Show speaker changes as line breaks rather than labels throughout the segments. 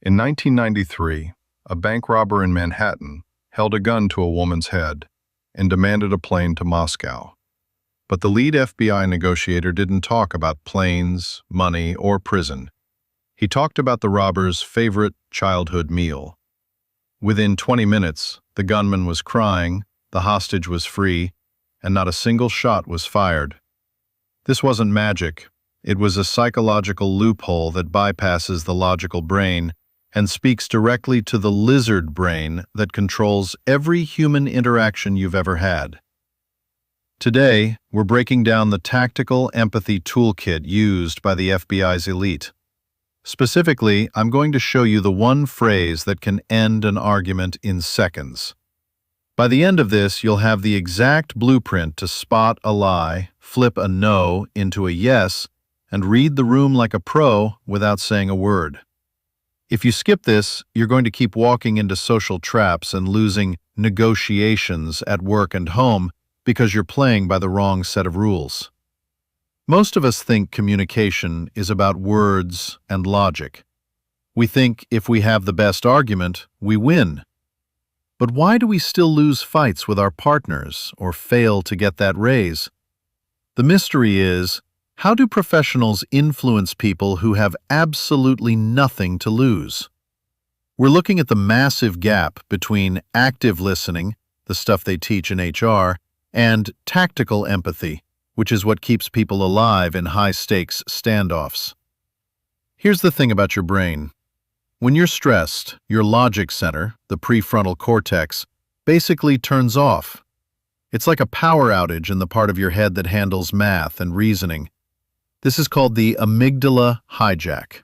In 1993, a bank robber in Manhattan held a gun to a woman's head and demanded a plane to Moscow. But the lead FBI negotiator didn't talk about planes, money, or prison. He talked about the robber's favorite childhood meal. Within 20 minutes, the gunman was crying, the hostage was free, and not a single shot was fired. This wasn't magic. It was a psychological loophole that bypasses the logical brain and speaks directly to the lizard brain that controls every human interaction you've ever had. Today, we're breaking down the tactical empathy toolkit used by the FBI's elite. Specifically, I'm going to show you the one phrase that can end an argument in seconds. By the end of this, you'll have the exact blueprint to spot a lie, flip a no into a yes, and read the room like a pro without saying a word. If you skip this, you're going to keep walking into social traps and losing negotiations at work and home because you're playing by the wrong set of rules. Most of us think communication is about words and logic. We think if we have the best argument, we win. But why do we still lose fights with our partners or fail to get that raise? The mystery is, how do professionals influence people who have absolutely nothing to lose? We're looking at the massive gap between active listening, the stuff they teach in HR, and tactical empathy, which is what keeps people alive in high-stakes standoffs. Here's the thing about your brain. When you're stressed, your logic center, the prefrontal cortex, basically turns off. It's like a power outage in the part of your head that handles math and reasoning. This is called the amygdala hijack.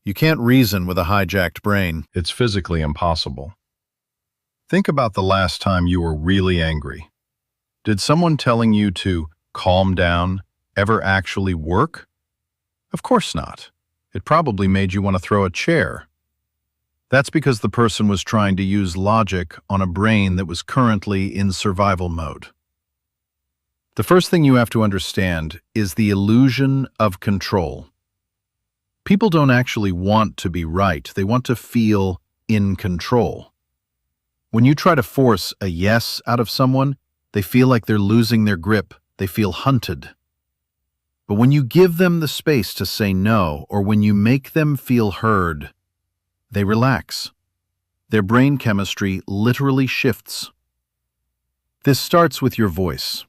You can't reason with a hijacked brain. It's physically impossible. Think about the last time you were really angry. Did someone telling you to calm down ever actually work? Of course not. It probably made you want to throw a chair. That's because the person was trying to use logic on a brain that was currently in survival mode. The first thing you have to understand is the illusion of control. People don't actually want to be right. They want to feel in control. When you try to force a yes out of someone, they feel like they're losing their grip. They feel hunted. But when you give them the space to say no, or when you make them feel heard, they relax. Their brain chemistry literally shifts. This starts with your voice.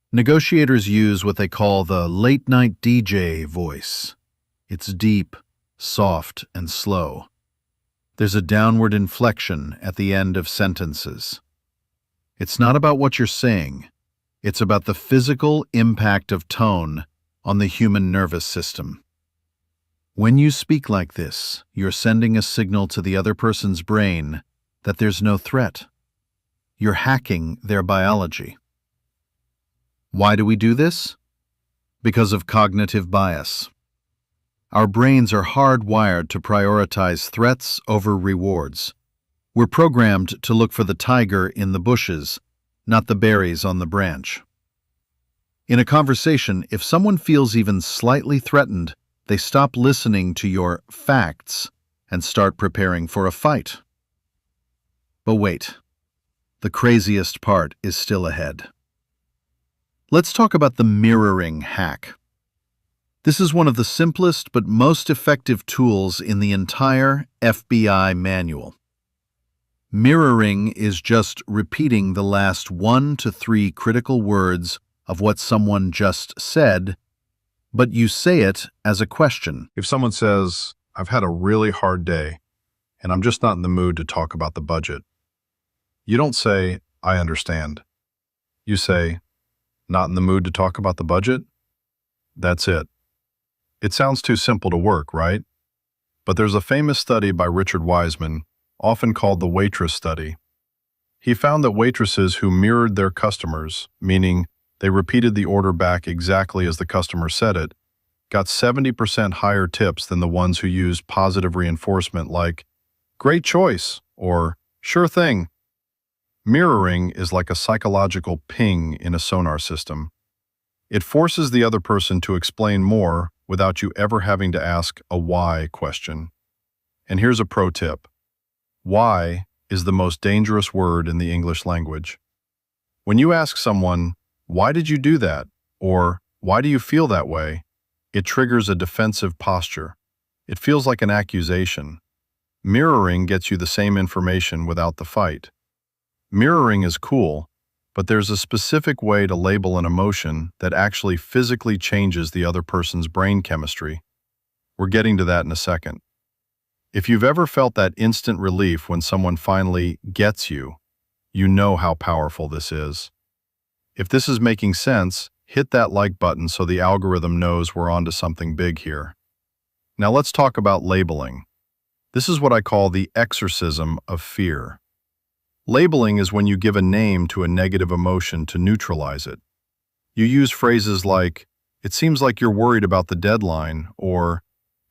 Negotiators use what they call the late-night DJ voice. It's deep, soft, and slow. There's a downward inflection at the end of sentences. It's not about what you're saying. It's about the physical impact of tone on the human nervous system. When you speak like this, you're sending a signal to the other person's brain that there's no threat. You're hacking their biology. Why do we do this? Because of cognitive bias. Our brains are hardwired to prioritize threats over rewards. We're programmed to look for the tiger in the bushes, not the berries on the branch. In a conversation, if someone feels even slightly threatened, they stop listening to your facts and start preparing for a fight. But wait, the craziest part is still ahead. Let's talk about the mirroring hack. This is one of the simplest but most effective tools in the entire FBI manual. Mirroring is just repeating the last 1 to 3 critical words of what someone just said, but you say it as a question. If someone says, "I've had a really hard day, and I'm just not in the mood to talk about the budget," you don't say, "I understand." You say, "Not in the mood to talk about the budget?" That's it. It sounds too simple to work, right? But there's a famous study by Richard Wiseman, often called the waitress study. He found that waitresses who mirrored their customers, meaning they repeated the order back exactly as the customer said it, got 70% higher tips than the ones who used positive reinforcement like, "Great choice," or "Sure thing." Mirroring is like a psychological ping in a sonar system. It forces the other person to explain more without you ever having to ask a why question. And here's a pro tip. Why is the most dangerous word in the English language. When you ask someone, "Why did you do that?" or "Why do you feel that way?" it triggers a defensive posture. It feels like an accusation. Mirroring gets you the same information without the fight. Mirroring is cool, but there's a specific way to label an emotion that actually physically changes the other person's brain chemistry. We're getting to that in a second. If you've ever felt that instant relief when someone finally gets you, you know how powerful this is. If this is making sense, hit that like button so the algorithm knows we're onto something big here. Now let's talk about labeling. This is what I call the exorcism of fear. Labeling is when you give a name to a negative emotion to neutralize it. You use phrases like, "It seems like you're worried about the deadline," or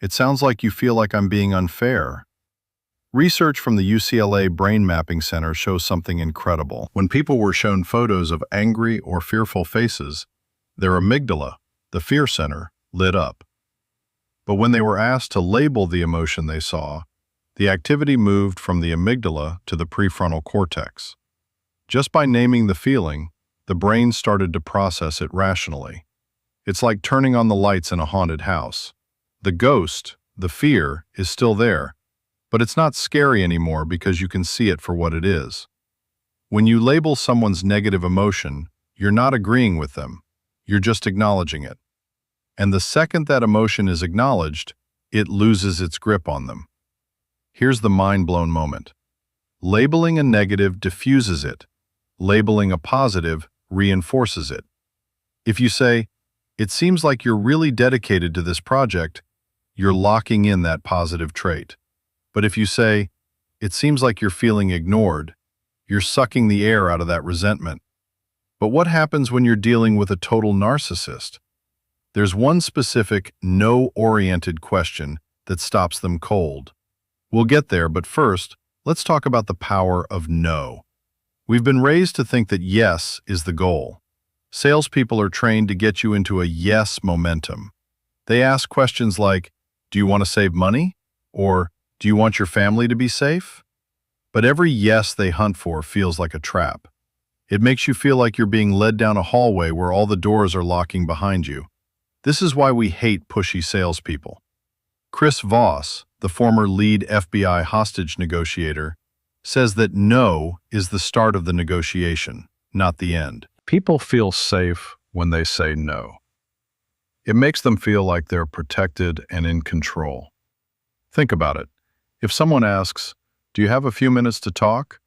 "It sounds like you feel like I'm being unfair." Research from the UCLA Brain Mapping Center shows something incredible. When people were shown photos of angry or fearful faces, their amygdala, the fear center, lit up. But when they were asked to label the emotion they saw, the activity moved from the amygdala to the prefrontal cortex. Just by naming the feeling, the brain started to process it rationally. It's like turning on the lights in a haunted house. The ghost, the fear, is still there, but it's not scary anymore because you can see it for what it is. When you label someone's negative emotion, you're not agreeing with them, you're just acknowledging it. And the second that emotion is acknowledged, it loses its grip on them. Here's the mind-blown moment. Labeling a negative diffuses it. Labeling a positive reinforces it. If you say, "It seems like you're really dedicated to this project," you're locking in that positive trait. But if you say, "It seems like you're feeling ignored," you're sucking the air out of that resentment. But what happens when you're dealing with a total narcissist? There's one specific, no-oriented question that stops them cold. We'll get there, but first, let's talk about the power of no. We've been raised to think that yes is the goal. Salespeople are trained to get you into a yes momentum. They ask questions like, "Do you want to save money?" or "Do you want your family to be safe?" But every yes they hunt for feels like a trap. It makes you feel like you're being led down a hallway where all the doors are locking behind you. This is why we hate pushy salespeople. Chris Voss, the former lead FBI hostage negotiator, says that no is the start of the negotiation, not the end. People feel safe when they say no. It makes them feel like they're protected and in control. Think about it. If someone asks, "Do you have a few minutes to talk?"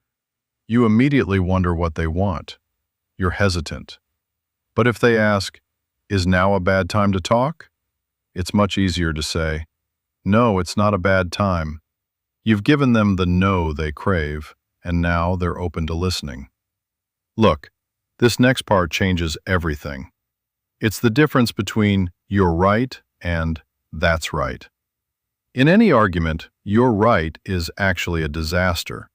you immediately wonder what they want. You're hesitant. But if they ask, "Is now a bad time to talk?" it's much easier to say, "No, it's not a bad time." You've given them the no they crave, and now they're open to listening. Look, this next part changes everything. It's the difference between "you're right" and "that's right." In any argument, "you're right" is actually a disaster.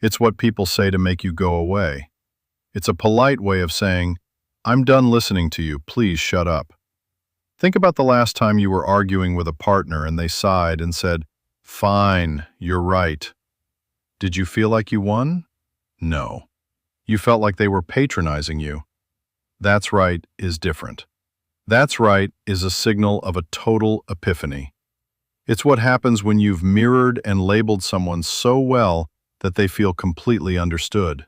It's what people say to make you go away. It's a polite way of saying, "I'm done listening to you, please shut up." Think about the last time you were arguing with a partner and they sighed and said, "Fine, you're right." Did you feel like you won? No. You felt like they were patronizing you. "That's right" is different. "That's right" is a signal of a total epiphany. It's what happens when you've mirrored and labeled someone so well that they feel completely understood.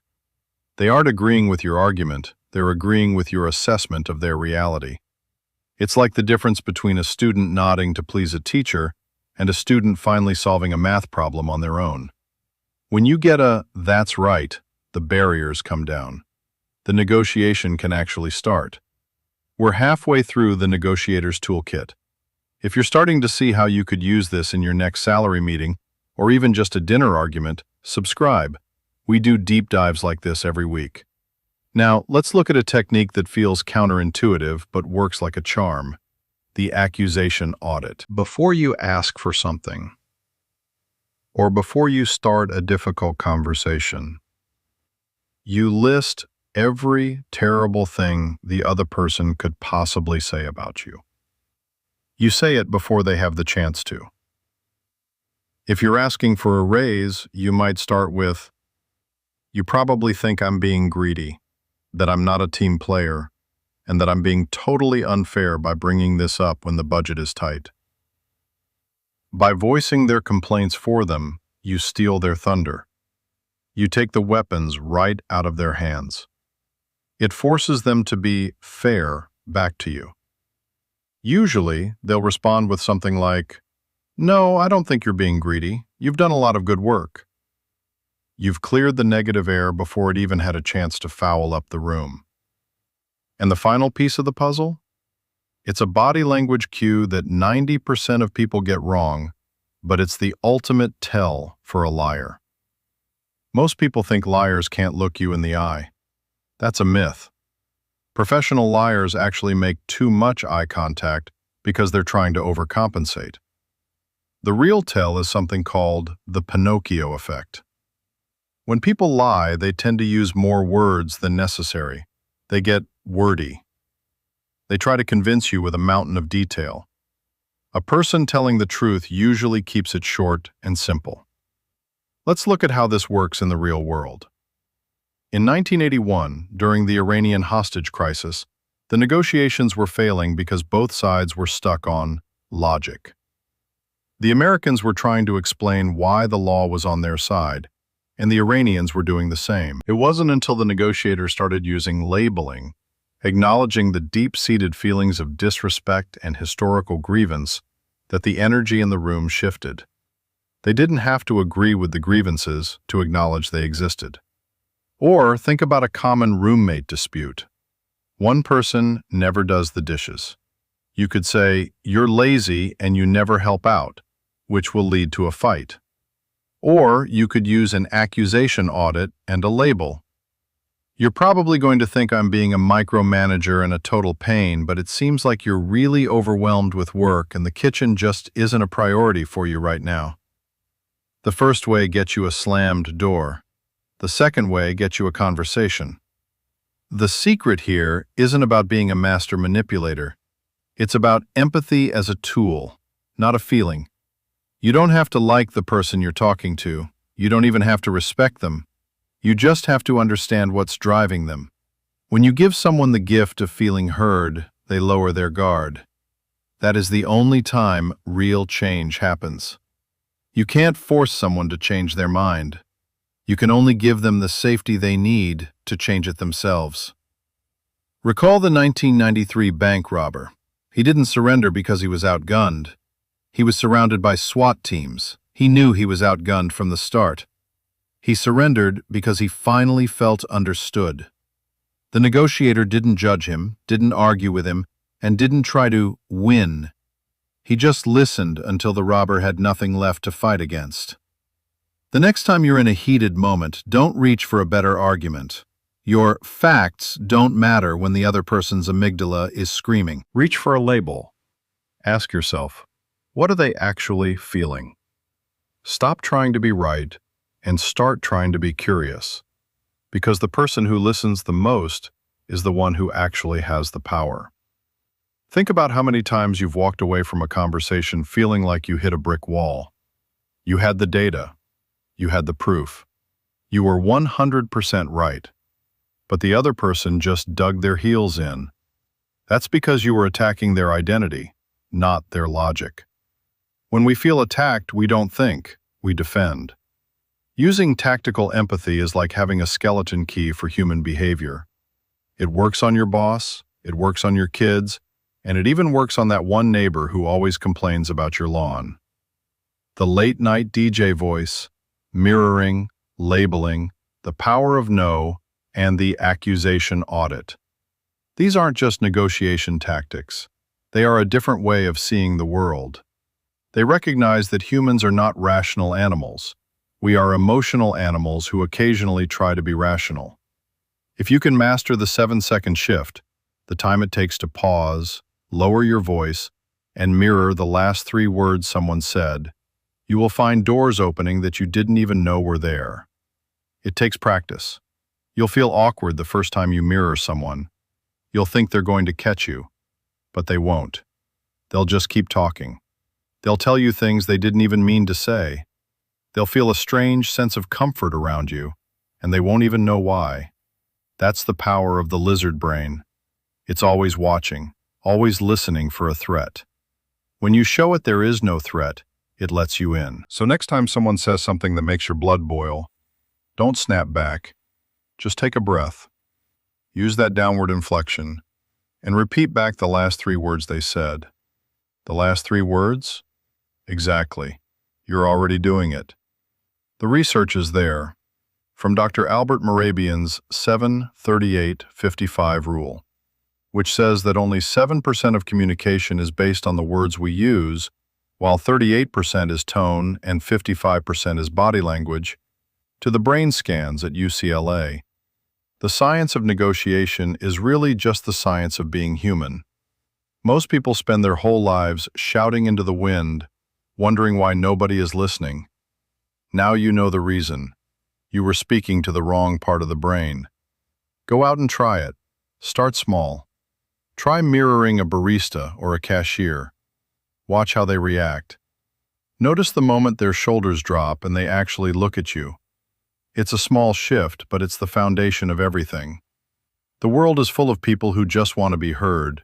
They aren't agreeing with your argument, they're agreeing with your assessment of their reality. It's like the difference between a student nodding to please a teacher and a student finally solving a math problem on their own. When you get a "that's right," the barriers come down. The negotiation can actually start. We're halfway through the negotiator's toolkit. If you're starting to see how you could use this in your next salary meeting, or even just a dinner argument, subscribe. We do deep dives like this every week. Now, let's look at a technique that feels counterintuitive but works like a charm: the accusation audit. Before you ask for something, or before you start a difficult conversation, you list every terrible thing the other person could possibly say about you. You say it before they have the chance to. If you're asking for a raise, you might start with, "You probably think I'm being greedy, that I'm not a team player, and that I'm being totally unfair by bringing this up when the budget is tight." By voicing their complaints for them, you steal their thunder. You take the weapons right out of their hands. It forces them to be fair back to you. Usually, they'll respond with something like, "No, I don't think you're being greedy. You've done a lot of good work." You've cleared the negative air before it even had a chance to foul up the room. And the final piece of the puzzle? It's a body language cue that 90% of people get wrong, but it's the ultimate tell for a liar. Most people think liars can't look you in the eye. That's a myth. Professional liars actually make too much eye contact because they're trying to overcompensate. The real tell is something called the Pinocchio effect. When people lie, they tend to use more words than necessary. They get wordy. They try to convince you with a mountain of detail. A person telling the truth usually keeps it short and simple. Let's look at how this works in the real world. In 1981, during the Iranian hostage crisis, the negotiations were failing because both sides were stuck on logic. The Americans were trying to explain why the law was on their side, and the Iranians were doing the same. It wasn't until the negotiators started using labeling, acknowledging the deep-seated feelings of disrespect and historical grievance, that the energy in the room shifted. They didn't have to agree with the grievances to acknowledge they existed. Or think about a common roommate dispute. One person never does the dishes. You could say, "You're lazy and you never help out," which will lead to a fight. Or you could use an accusation audit and a label. "You're probably going to think I'm being a micromanager and a total pain, but it seems like you're really overwhelmed with work and the kitchen just isn't a priority for you right now." The first way gets you a slammed door. The second way gets you a conversation. The secret here isn't about being a master manipulator. It's about empathy as a tool, not a feeling. You don't have to like the person you're talking to. You don't even have to respect them. You just have to understand what's driving them. When you give someone the gift of feeling heard, they lower their guard. That is the only time real change happens. You can't force someone to change their mind. You can only give them the safety they need to change it themselves. Recall the 1993 bank robber. He didn't surrender because he was outgunned. He was surrounded by SWAT teams. He knew he was outgunned from the start. He surrendered because he finally felt understood. The negotiator didn't judge him, didn't argue with him, and didn't try to win. He just listened until the robber had nothing left to fight against. The next time you're in a heated moment, don't reach for a better argument. Your facts don't matter when the other person's amygdala is screaming. Reach for a label. Ask yourself, what are they actually feeling? Stop trying to be right and start trying to be curious, because the person who listens the most is the one who actually has the power. Think about how many times you've walked away from a conversation feeling like you hit a brick wall. You had the data. You had the proof. You were 100% right. But the other person just dug their heels in. That's because you were attacking their identity, not their logic. When we feel attacked, we don't think, we defend. Using tactical empathy is like having a skeleton key for human behavior. It works on your boss, it works on your kids, and it even works on that one neighbor who always complains about your lawn. The late-night DJ voice, mirroring, labeling, the power of no, and the accusation audit. These aren't just negotiation tactics. They are a different way of seeing the world. They recognize that humans are not rational animals. We are emotional animals who occasionally try to be rational. If you can master the 7-second shift, the time it takes to pause, lower your voice, and mirror the last 3 words someone said, you will find doors opening that you didn't even know were there. It takes practice. You'll feel awkward the first time you mirror someone. You'll think they're going to catch you, but they won't. They'll just keep talking. They'll tell you things they didn't even mean to say. They'll feel a strange sense of comfort around you, and they won't even know why. That's the power of the lizard brain. It's always watching, always listening for a threat. When you show it there is no threat, it lets you in. So next time someone says something that makes your blood boil, don't snap back. Just take a breath. Use that downward inflection and repeat back the last 3 words they said. The last 3 words? Exactly. You're already doing it. The research is there. From Dr. Albert Mehrabian's 7-38-55 rule, which says that only 7% of communication is based on the words we use, while 38% is tone and 55% is body language, to the brain scans at UCLA. The science of negotiation is really just the science of being human. Most people spend their whole lives shouting into the wind, wondering why nobody is listening. Now you know the reason. You were speaking to the wrong part of the brain. Go out and try it. Start small. Try mirroring a barista or a cashier. Watch how they react. Notice the moment their shoulders drop and they actually look at you. It's a small shift, but it's the foundation of everything. The world is full of people who just want to be heard.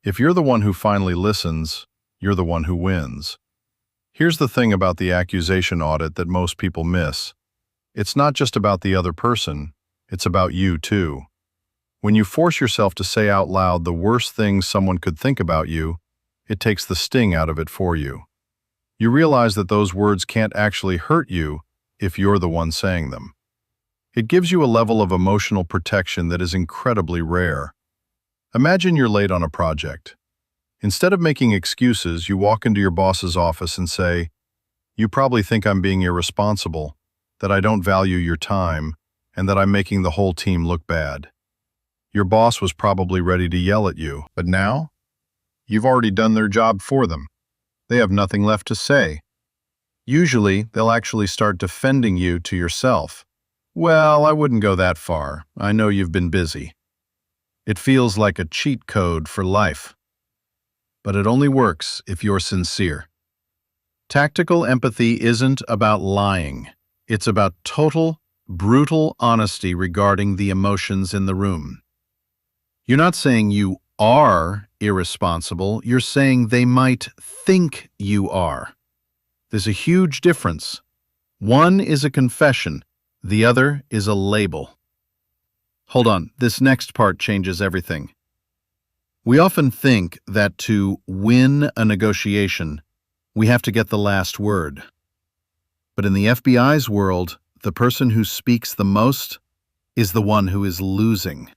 If you're the one who finally listens, you're the one who wins. Here's the thing about the accusation audit that most people miss. It's not just about the other person, it's about you too. When you force yourself to say out loud the worst things someone could think about you, it takes the sting out of it for you. You realize that those words can't actually hurt you if you're the one saying them. It gives you a level of emotional protection that is incredibly rare. Imagine you're late on a project. Instead of making excuses, you walk into your boss's office and say, "You probably think I'm being irresponsible, that I don't value your time, and that I'm making the whole team look bad." Your boss was probably ready to yell at you, but now, you've already done their job for them. They have nothing left to say. Usually, they'll actually start defending you to yourself. "Well, I wouldn't go that far. I know you've been busy." It feels like a cheat code for life. But it only works if you're sincere. Tactical empathy isn't about lying. It's about total, brutal honesty regarding the emotions in the room. You're not saying you are irresponsible, you're saying they might think you are. There's a huge difference. One is a confession, the other is a label. Hold on, this next part changes everything. We often think that to win a negotiation, we have to get the last word. But in the FBI's world, the person who speaks the most is the one who is losing.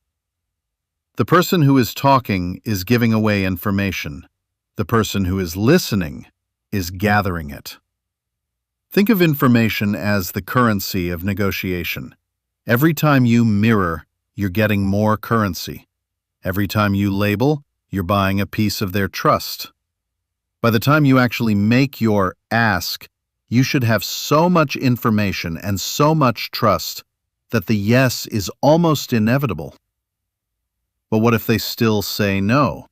The person who is talking is giving away information. The person who is listening is gathering it. Think of information as the currency of negotiation. Every time you mirror, you're getting more currency. Every time you label, you're buying a piece of their trust. By the time you actually make your ask, you should have so much information and so much trust that the yes is almost inevitable. But what if they still say no?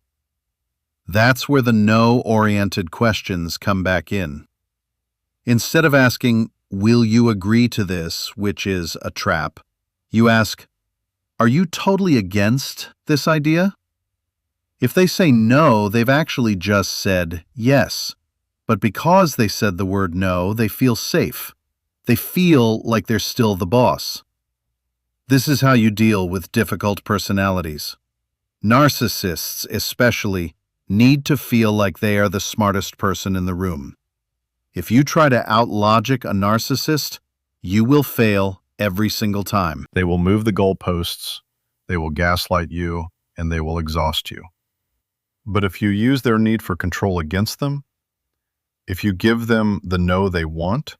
That's where the no-oriented questions come back in. Instead of asking, "Will you agree to this?" which is a trap, you ask, "Are you totally against this idea?" If they say no, they've actually just said yes. But because they said the word no, they feel safe. They feel like they're still the boss. This is how you deal with difficult personalities. Narcissists, especially, need to feel like they are the smartest person in the room. If you try to out-logic a narcissist, you will fail every single time. They will move the goalposts, they will gaslight you, and they will exhaust you. But if you use their need for control against them, if you give them the no they want,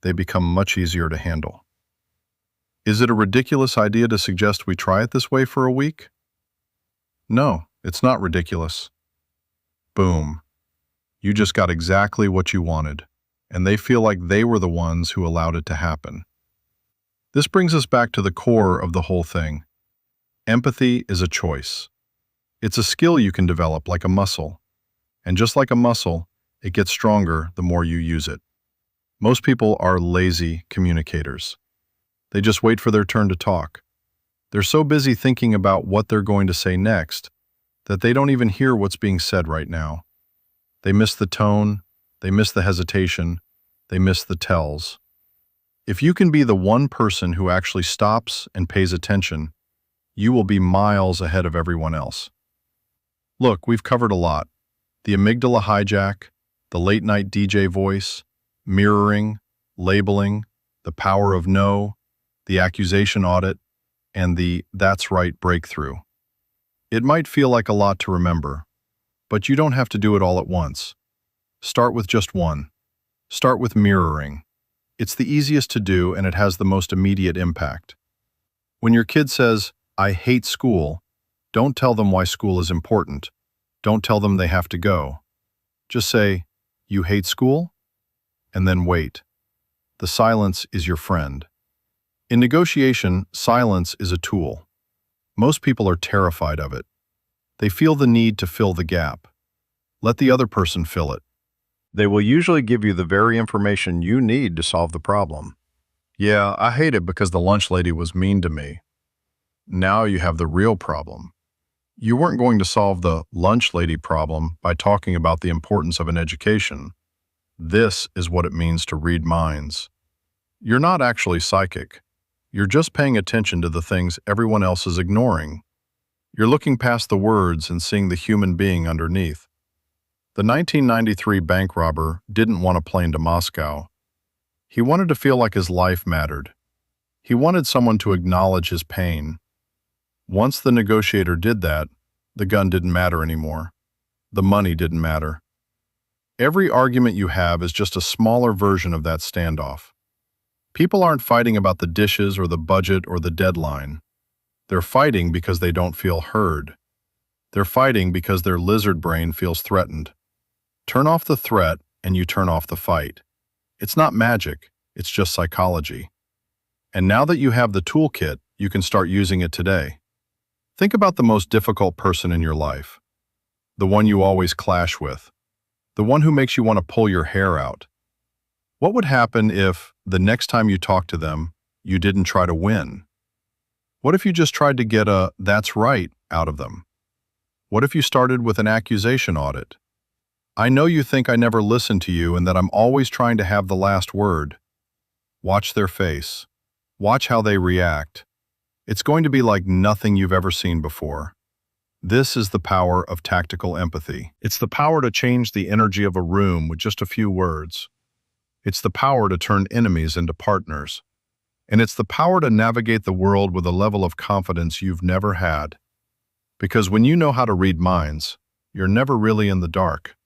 they become much easier to handle. Is it a ridiculous idea to suggest we try it this way for a week? No, it's not ridiculous. Boom. You just got exactly what you wanted, and they feel like they were the ones who allowed it to happen. This brings us back to the core of the whole thing. Empathy is a choice. It's a skill you can develop like a muscle. And just like a muscle, it gets stronger the more you use it. Most people are lazy communicators. They just wait for their turn to talk. They're so busy thinking about what they're going to say next that they don't even hear what's being said right now. They miss the tone, they miss the hesitation, they miss the tells. If you can be the one person who actually stops and pays attention, you will be miles ahead of everyone else. Look, we've covered a lot. The amygdala hijack, the late-night DJ voice, mirroring, labeling, the power of no, the accusation audit, and the "that's right" breakthrough. It might feel like a lot to remember, but you don't have to do it all at once. Start with just one. Start with mirroring. It's the easiest to do and it has the most immediate impact. When your kid says, "I hate school," don't tell them why school is important. Don't tell them they have to go. Just say, "You hate school?" And then wait. The silence is your friend. In negotiation, silence is a tool. Most people are terrified of it. They feel the need to fill the gap. Let the other person fill it. They will usually give you the very information you need to solve the problem. "Yeah, I hate it because the lunch lady was mean to me." Now you have the real problem. You weren't going to solve the lunch lady problem by talking about the importance of an education. This is what it means to read minds. You're not actually psychic. You're just paying attention to the things everyone else is ignoring. You're looking past the words and seeing the human being underneath. The 1993 bank robber didn't want a plane to Moscow. He wanted to feel like his life mattered. He wanted someone to acknowledge his pain. Once the negotiator did that, the gun didn't matter anymore. The money didn't matter. Every argument you have is just a smaller version of that standoff. People aren't fighting about the dishes or the budget or the deadline. They're fighting because they don't feel heard. They're fighting because their lizard brain feels threatened. Turn off the threat and you turn off the fight. It's not magic, it's just psychology. And now that you have the toolkit, you can start using it today. Think about the most difficult person in your life. The one you always clash with. The one who makes you want to pull your hair out. What would happen if, the next time you talk to them, you didn't try to win? What if you just tried to get a "that's right" out of them? What if you started with an accusation audit? "I know you think I never listen to you and that I'm always trying to have the last word." Watch their face. Watch how they react. It's going to be like nothing you've ever seen before. This is the power of tactical empathy. It's the power to change the energy of a room with just a few words. It's the power to turn enemies into partners. And it's the power to navigate the world with a level of confidence you've never had. Because when you know how to read minds, you're never really in the dark.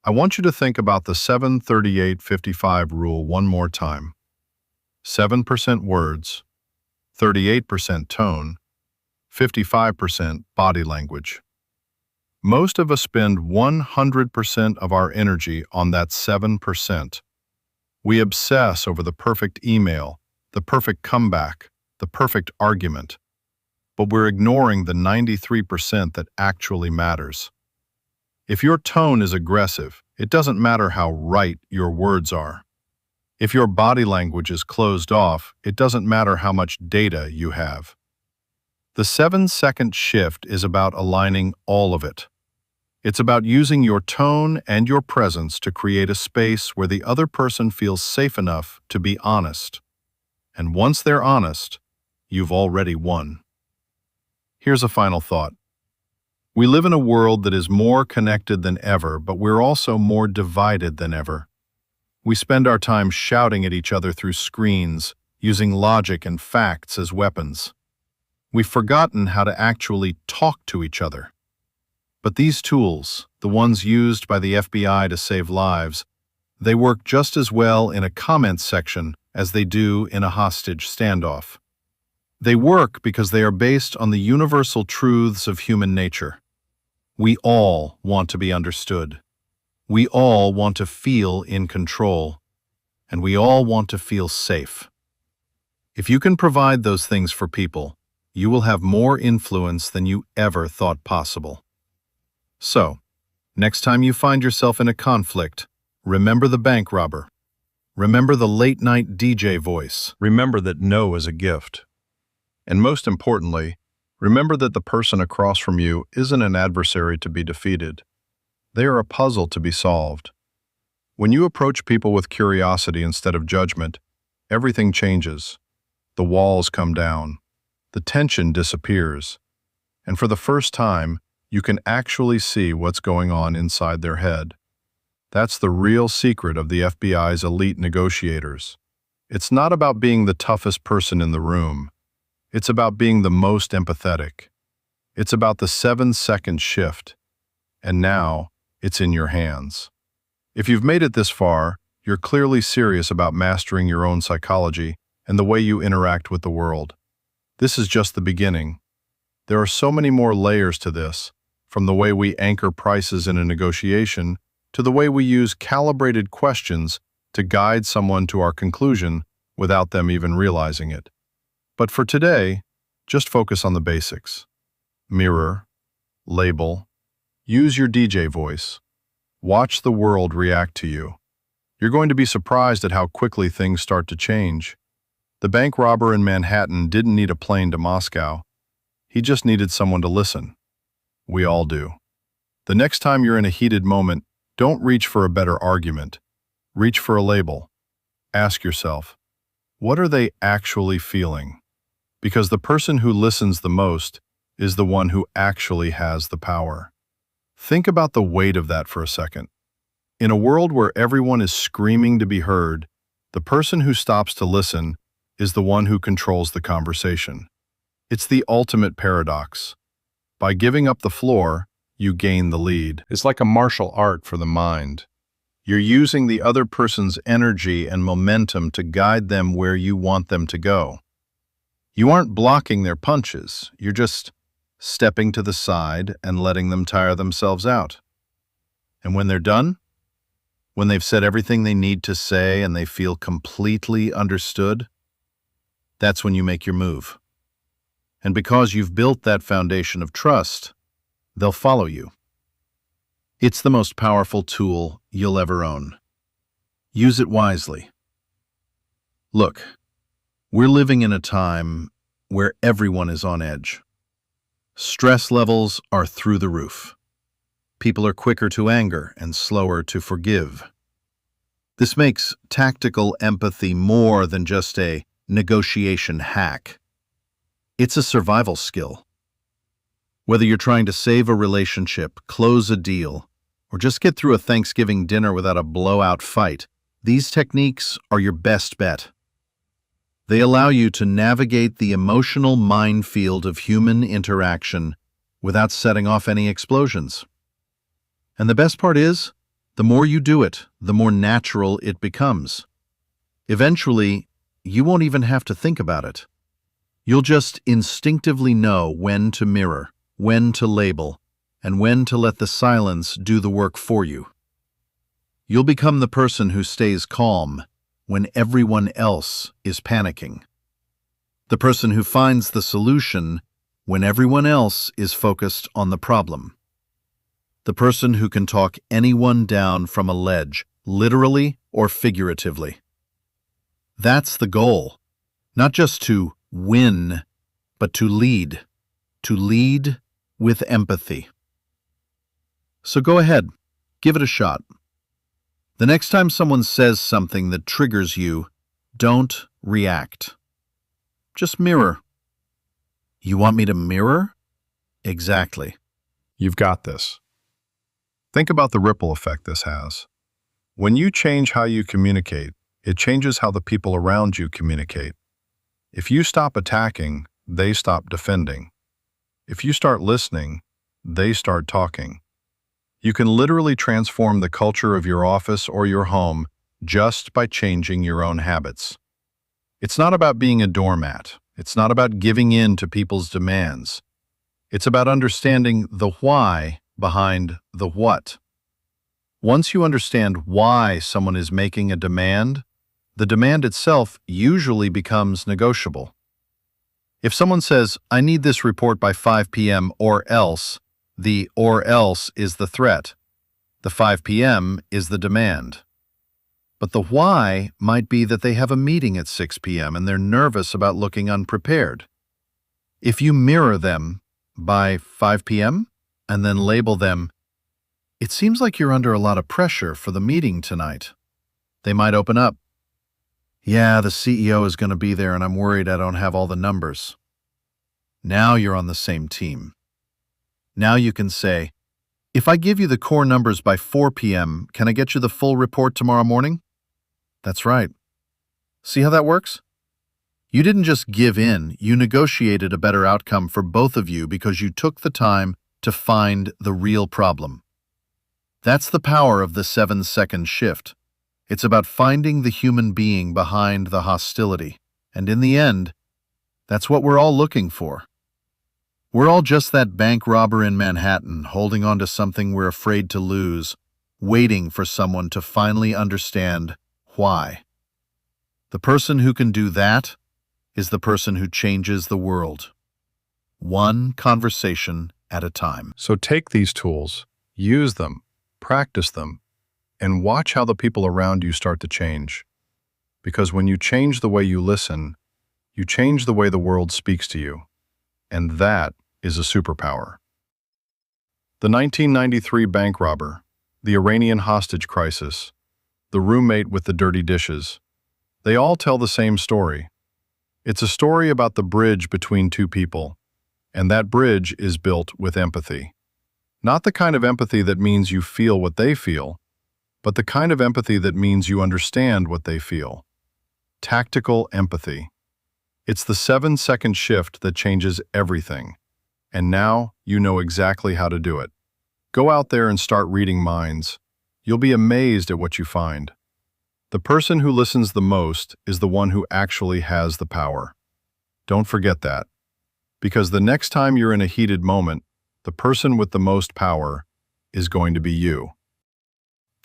I want you to think about the 7-38-55 rule one more time. 7% words, 38% tone, 55% body language. Most of us spend 100% of our energy on that 7%. We obsess over the perfect email, the perfect comeback, the perfect argument. But we're ignoring the 93% that actually matters. If your tone is aggressive, it doesn't matter how right your words are. If your body language is closed off, it doesn't matter how much data you have. The 7-second shift is about aligning all of it. It's about using your tone and your presence to create a space where the other person feels safe enough to be honest. And once they're honest, you've already won. Here's a final thought. We live in a world that is more connected than ever, but we're also more divided than ever. We spend our time shouting at each other through screens, using logic and facts as weapons. We've forgotten how to actually talk to each other. But these tools, the ones used by the FBI to save lives, they work just as well in a comments section as they do in a hostage standoff. They work because they are based on the universal truths of human nature. We all want to be understood. We all want to feel in control. And we all want to feel safe. If you can provide those things for people, you will have more influence than you ever thought possible. So, next time you find yourself in a conflict, remember the bank robber. Remember the late-night DJ voice. Remember that no is a gift. And most importantly, remember that the person across from you isn't an adversary to be defeated. They are a puzzle to be solved. When you approach people with curiosity instead of judgment, everything changes. The walls come down. The tension disappears. And for the first time, you can actually see what's going on inside their head. That's the real secret of the FBI's elite negotiators. It's not about being the toughest person in the room. It's about being the most empathetic. It's about the 7-second shift. And now, it's in your hands. If you've made it this far, you're clearly serious about mastering your own psychology and the way you interact with the world. This is just the beginning. There are so many more layers to this, from the way we anchor prices in a negotiation to the way we use calibrated questions to guide someone to our conclusion without them even realizing it. But for today, just focus on the basics. Mirror, label, use your DJ voice. Watch the world react to you. You're going to be surprised at how quickly things start to change. The bank robber in Manhattan didn't need a plane to Moscow. He just needed someone to listen. We all do. The next time you're in a heated moment, don't reach for a better argument. Reach for a label. Ask yourself, what are they actually feeling? Because the person who listens the most is the one who actually has the power. Think about the weight of that for a second. In a world where everyone is screaming to be heard, the person who stops to listen is the one who controls the conversation. It's the ultimate paradox. By giving up the floor, you gain the lead. It's like a martial art for the mind. You're using the other person's energy and momentum to guide them where you want them to go. You aren't blocking their punches, you're just stepping to the side and letting them tire themselves out. And when they're done, when they've said everything they need to say and they feel completely understood, that's when you make your move. And because you've built that foundation of trust, they'll follow you. It's the most powerful tool you'll ever own. Use it wisely. Look, we're living in a time where everyone is on edge. Stress levels are through the roof. People are quicker to anger and slower to forgive. This makes tactical empathy more than just a negotiation hack. It's a survival skill. Whether you're trying to save a relationship, close a deal, or just get through a Thanksgiving dinner without a blowout fight, these techniques are your best bet. They allow you to navigate the emotional minefield of human interaction without setting off any explosions. And the best part is, the more you do it, the more natural it becomes. Eventually, you won't even have to think about it. You'll just instinctively know when to mirror, when to label, and when to let the silence do the work for you. You'll become the person who stays calm when everyone else is panicking. The person who finds the solution when everyone else is focused on the problem. The person who can talk anyone down from a ledge, literally or figuratively. That's the goal. Not just to win, but to lead. To lead with empathy. So go ahead, give it a shot. The next time someone says something that triggers you, don't react. Just mirror. You want me to mirror? Exactly. You've got this. Think about the ripple effect this has. When you change how you communicate, it changes how the people around you communicate. If you stop attacking, they stop defending. If you start listening, they start talking. You can literally transform the culture of your office or your home just by changing your own habits. It's not about being a doormat. It's not about giving in to people's demands. It's about understanding the why behind the what. Once you understand why someone is making a demand, the demand itself usually becomes negotiable. If someone says, "I need this report by 5 p.m. or else," the "or else" is the threat. The 5 p.m. is the demand. But the why might be that they have a meeting at 6 p.m. and they're nervous about looking unprepared. If you mirror them by 5 p.m. and then label them, "It seems like you're under a lot of pressure for the meeting tonight," they might open up. "Yeah, the CEO is going to be there and I'm worried I don't have all the numbers." Now you're on the same team. Now you can say, "If I give you the core numbers by 4 p.m., can I get you the full report tomorrow morning?" That's right. See how that works? You didn't just give in, you negotiated a better outcome for both of you because you took the time to find the real problem. That's the power of the 7-second shift. It's about finding the human being behind the hostility. And in the end, that's what we're all looking for. We're all just that bank robber in Manhattan, holding on to something we're afraid to lose, waiting for someone to finally understand why. The person who can do that is the person who changes the world. One conversation at a time. So take these tools, use them, practice them, and watch how the people around you start to change. Because when you change the way you listen, you change the way the world speaks to you. And that is a superpower. The 1993 bank robber, the Iranian hostage crisis, the roommate with the dirty dishes, they all tell the same story. It's a story about the bridge between two people, and that bridge is built with empathy. Not the kind of empathy that means you feel what they feel, but the kind of empathy that means you understand what they feel. Tactical empathy. It's the 7-second shift that changes everything. And now you know exactly how to do it. Go out there and start reading minds. You'll be amazed at what you find. The person who listens the most is the one who actually has the power. Don't forget that. Because the next time you're in a heated moment, the person with the most power is going to be you.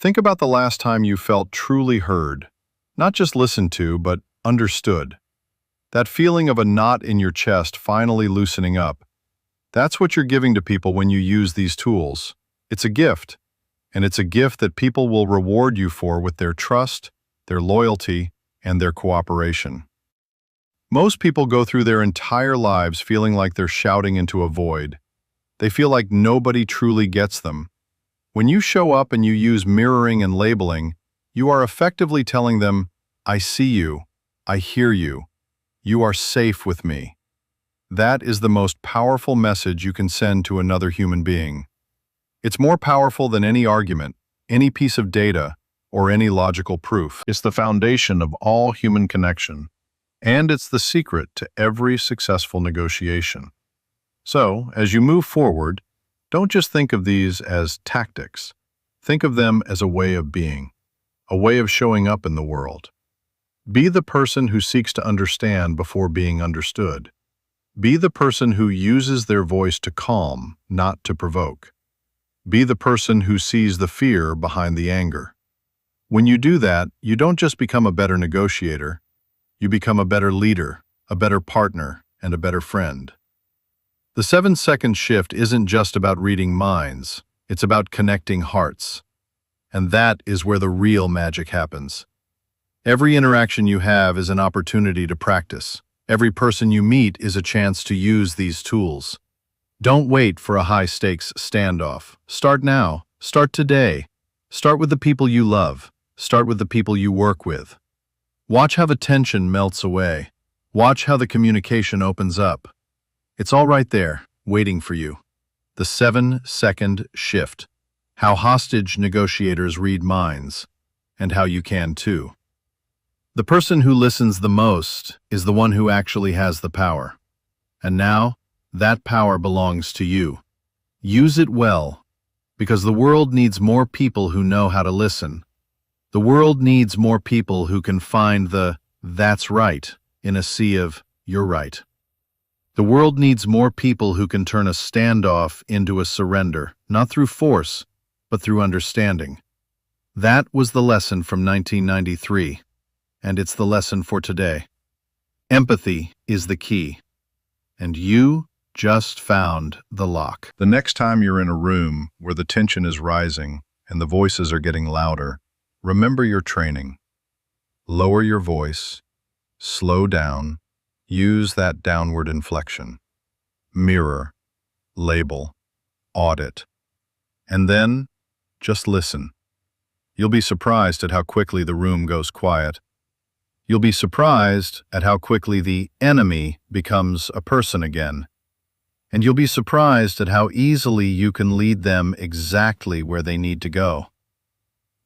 Think about the last time you felt truly heard, not just listened to, but understood. That feeling of a knot in your chest finally loosening up. That's what you're giving to people when you use these tools. It's a gift, and it's a gift that people will reward you for with their trust, their loyalty, and their cooperation. Most people go through their entire lives feeling like they're shouting into a void. They feel like nobody truly gets them. When you show up and you use mirroring and labeling, you are effectively telling them, "I see you, I hear you, you are safe with me." That is the most powerful message you can send to another human being. It's more powerful than any argument, any piece of data, or any logical proof. It's the foundation of all human connection, and it's the secret to every successful negotiation. So, as you move forward, don't just think of these as tactics. Think of them as a way of being, a way of showing up in the world. Be the person who seeks to understand before being understood. Be the person who uses their voice to calm, not to provoke. Be the person who sees the fear behind the anger. When you do that, you don't just become a better negotiator, you become a better leader, a better partner, and a better friend. The 7-second shift isn't just about reading minds, it's about connecting hearts. And that is where the real magic happens. Every interaction you have is an opportunity to practice. Every person you meet is a chance to use these tools. Don't wait for a high-stakes standoff. Start now. Start today. Start with the people you love. Start with the people you work with. Watch how the tension melts away. Watch how the communication opens up. It's all right there, waiting for you. The 7-second shift. How hostage negotiators read minds, and how you can too. The person who listens the most is the one who actually has the power. And now, that power belongs to you. Use it well, because the world needs more people who know how to listen. The world needs more people who can find the "that's right" in a sea of "you're right." The world needs more people who can turn a standoff into a surrender, not through force, but through understanding. That was the lesson from 1993, and it's the lesson for today. Empathy is the key, and you just found the lock. The next time you're in a room where the tension is rising and the voices are getting louder, remember your training. Lower your voice, slow down, use that downward inflection. Mirror, label, audit, and then just listen. You'll be surprised at how quickly the room goes quiet. You'll be surprised at how quickly the enemy becomes a person again. And you'll be surprised at how easily you can lead them exactly where they need to go.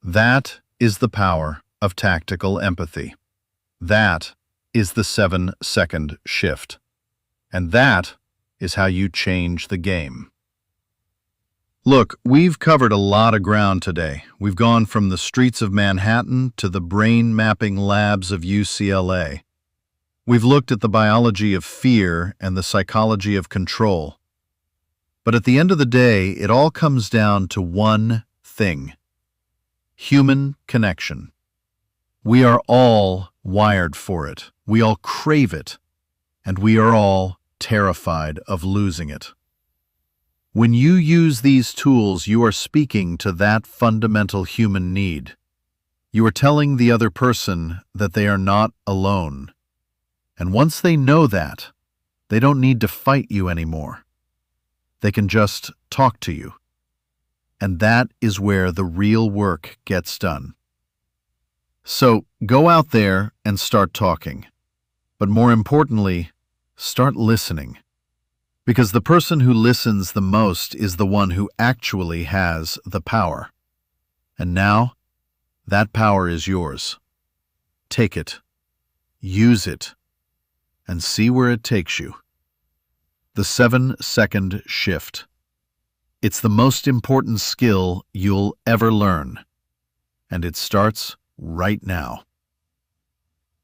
That is the power of tactical empathy. That is the 7-second shift. And that is how you change the game. Look, we've covered a lot of ground today. We've gone from the streets of Manhattan to the brain mapping labs of UCLA. We've looked at the biology of fear and the psychology of control. But at the end of the day, it all comes down to one thing: human connection. We are all wired for it. We all crave it. And we are all terrified of losing it. When you use these tools, you are speaking to that fundamental human need. You are telling the other person that they are not alone. And once they know that, they don't need to fight you anymore. They can just talk to you. And that is where the real work gets done. So go out there and start talking. But more importantly, start listening. Because the person who listens the most is the one who actually has the power. And now, that power is yours. Take it, use it, and see where it takes you. The 7-second shift. It's the most important skill you'll ever learn. And it starts right now.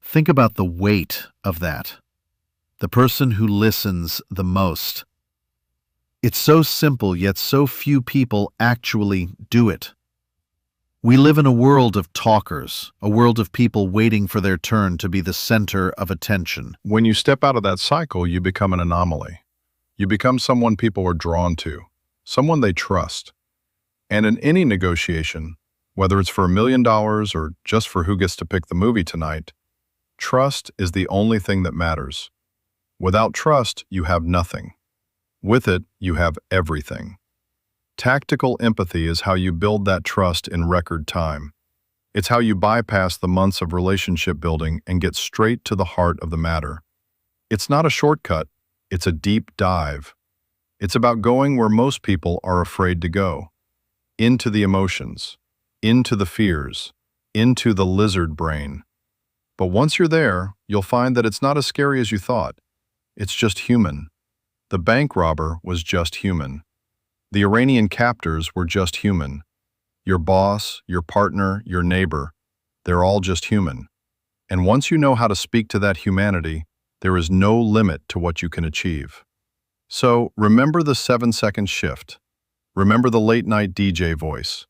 Think about the weight of that. The person who listens the most. It's so simple, yet so few people actually do it. We live in a world of talkers, a world of people waiting for their turn to be the center of attention. When you step out of that cycle, you become an anomaly. You become someone people are drawn to, someone they trust. And in any negotiation, whether it's for $1 million or just for who gets to pick the movie tonight, trust is the only thing that matters. Without trust, you have nothing. With it, you have everything. Tactical empathy is how you build that trust in record time. It's how you bypass the months of relationship building and get straight to the heart of the matter. It's not a shortcut, it's a deep dive. It's about going where most people are afraid to go. Into the emotions, into the fears, into the lizard brain. But once you're there, you'll find that it's not as scary as you thought. It's just human. The bank robber was just human. The Iranian captors were just human. Your boss, your partner, your neighbor, they're all just human. And once you know how to speak to that humanity, there is no limit to what you can achieve. So remember the 7-second shift. Remember the late-night DJ voice.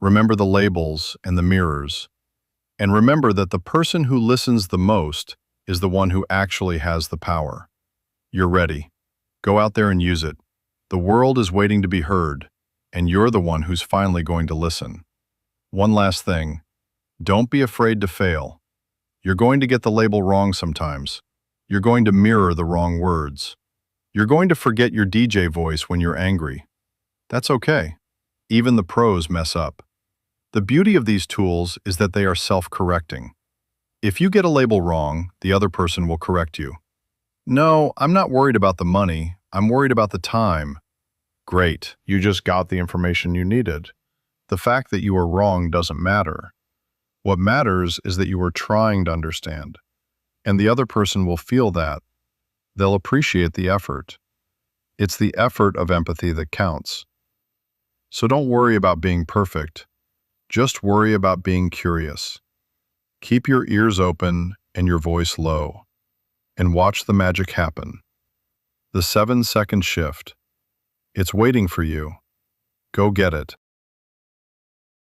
Remember the labels and the mirrors. And remember that the person who listens the most is the one who actually has the power. You're ready. Go out there and use it. The world is waiting to be heard, and you're the one who's finally going to listen. One last thing. Don't be afraid to fail. You're going to get the label wrong sometimes. You're going to mirror the wrong words. You're going to forget your DJ voice when you're angry. That's okay. Even the pros mess up. The beauty of these tools is that they are self-correcting. If you get a label wrong, the other person will correct you. No, I'm not worried about the money. I'm worried about the time. Great, you just got the information you needed. The fact that you were wrong doesn't matter. What matters is that you were trying to understand. And the other person will feel that. They'll appreciate the effort. It's the effort of empathy that counts. So don't worry about being perfect. Just worry about being curious. Keep your ears open and your voice low. And watch the magic happen. The 7-second shift. It's waiting for you. Go get it.